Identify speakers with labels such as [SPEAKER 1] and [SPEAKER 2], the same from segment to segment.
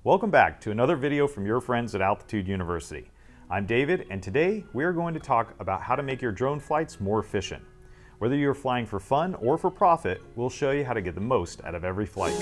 [SPEAKER 1] Welcome back to another video from your friends at Altitude University. I'm David, and today we are going to talk about how to make your drone flights more efficient. Whether you're flying for fun or for profit, we'll show you how to get the most out of every flight.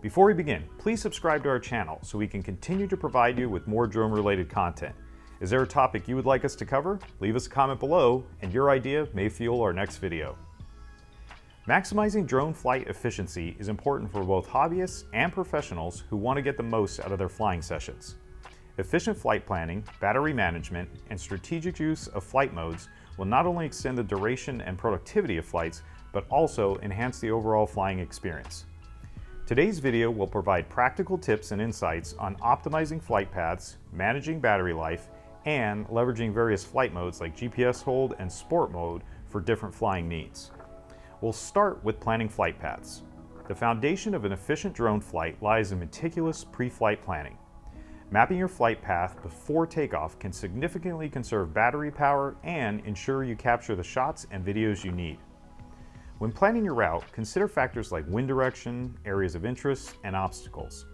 [SPEAKER 1] Before we begin, please subscribe to our channel so we can continue to provide you with more drone-related content. Is there a topic you would like us to cover? Leave us a comment below, and your idea may fuel our next video. Maximizing drone flight efficiency is important for both hobbyists and professionals who want to get the most out of their flying sessions. Efficient flight planning, battery management, and strategic use of flight modes will not only extend the duration and productivity of flights, but also enhance the overall flying experience. Today's video will provide practical tips and insights on optimizing flight paths, managing battery life, and leveraging various flight modes like GPS hold and sport mode for different flying needs. We'll start with planning flight paths. The foundation of an efficient drone flight lies in meticulous pre-flight planning. Mapping your flight path before takeoff can significantly conserve battery power and ensure you capture the shots and videos you need. When planning your route, consider factors like wind direction, areas of interest, and obstacles.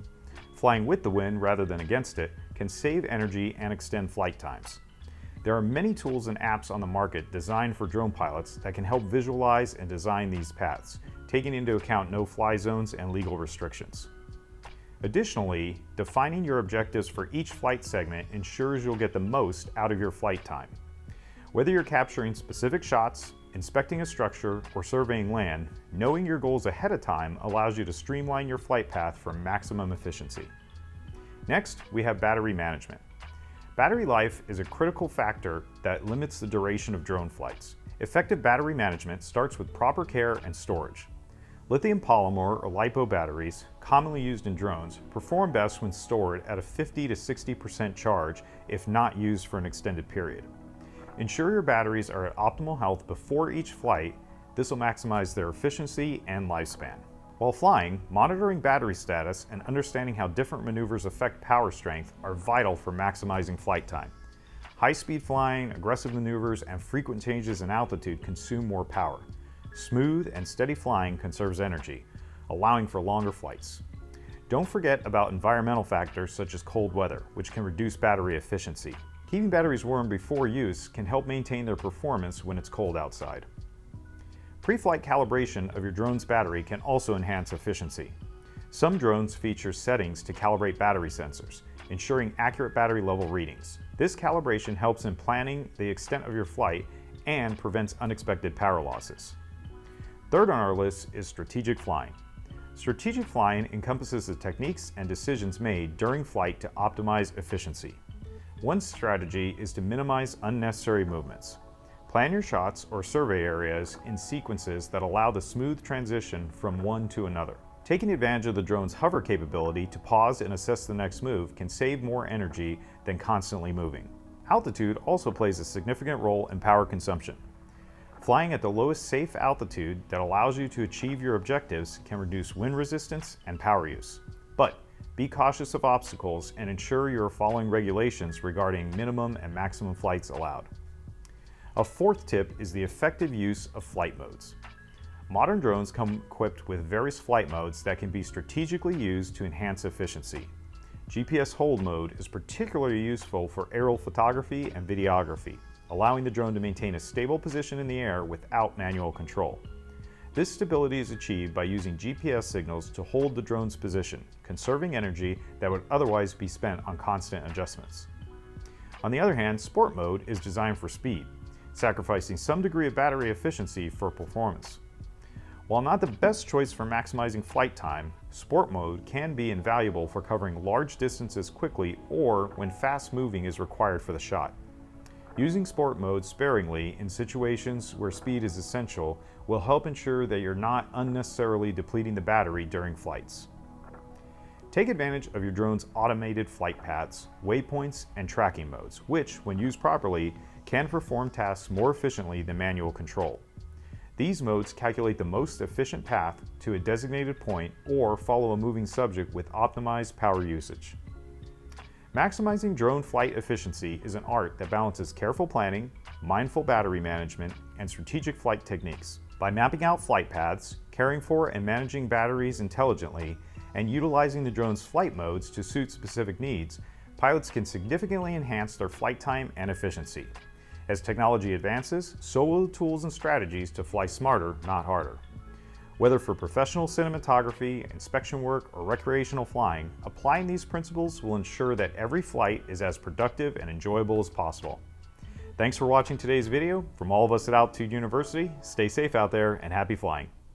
[SPEAKER 1] Flying with the wind rather than against it can save energy and extend flight times. There are many tools and apps on the market designed for drone pilots that can help visualize and design these paths, taking into account no-fly zones and legal restrictions. Additionally, defining your objectives for each flight segment ensures you'll get the most out of your flight time. Whether you're capturing specific shots, inspecting a structure, or surveying land, knowing your goals ahead of time allows you to streamline your flight path for maximum efficiency. Next, we have battery management. Battery life is a critical factor that limits the duration of drone flights. Effective battery management starts with proper care and storage. Lithium polymer or LiPo batteries, commonly used in drones, perform best when stored at a 50 to 60% charge if not used for an extended period. Ensure your batteries are at optimal health before each flight. This will maximize their efficiency and lifespan. While flying, monitoring battery status and understanding how different maneuvers affect power strength are vital for maximizing flight time. High-speed flying, aggressive maneuvers, and frequent changes in altitude consume more power. Smooth and steady flying conserves energy, allowing for longer flights. Don't forget about environmental factors such as cold weather, which can reduce battery efficiency. Keeping batteries warm before use can help maintain their performance when it's cold outside. Pre-flight calibration of your drone's battery can also enhance efficiency. Some drones feature settings to calibrate battery sensors, ensuring accurate battery level readings. This calibration helps in planning the extent of your flight and prevents unexpected power losses. Third on our list is strategic flying. Strategic flying encompasses the techniques and decisions made during flight to optimize efficiency. One strategy is to minimize unnecessary movements. Plan your shots or survey areas in sequences that allow the smooth transition from one to another. Taking advantage of the drone's hover capability to pause and assess the next move can save more energy than constantly moving. Altitude also plays a significant role in power consumption. Flying at the lowest safe altitude that allows you to achieve your objectives can reduce wind resistance and power use. But be cautious of obstacles and ensure you are following regulations regarding minimum and maximum flights allowed. A fourth tip is the effective use of flight modes. Modern drones come equipped with various flight modes that can be strategically used to enhance efficiency. GPS hold mode is particularly useful for aerial photography and videography, allowing the drone to maintain a stable position in the air without manual control. This stability is achieved by using GPS signals to hold the drone's position, conserving energy that would otherwise be spent on constant adjustments. On the other hand, sport mode is designed for speed, sacrificing some degree of battery efficiency for performance. While not the best choice for maximizing flight time, sport mode can be invaluable for covering large distances quickly or when fast moving is required for the shot. Using sport mode sparingly in situations where speed is essential will help ensure that you're not unnecessarily depleting the battery during flights. Take advantage of your drone's automated flight paths, waypoints, and tracking modes, which, when used properly, can perform tasks more efficiently than manual control. These modes calculate the most efficient path to a designated point or follow a moving subject with optimized power usage. Maximizing drone flight efficiency is an art that balances careful planning, mindful battery management, and strategic flight techniques. By mapping out flight paths, caring for and managing batteries intelligently, and utilizing the drone's flight modes to suit specific needs, pilots can significantly enhance their flight time and efficiency. As technology advances, so will the tools and strategies to fly smarter, not harder. Whether for professional cinematography, inspection work, or recreational flying, applying these principles will ensure that every flight is as productive and enjoyable as possible. Thanks for watching today's video. From all of us at Altitude University, stay safe out there and happy flying.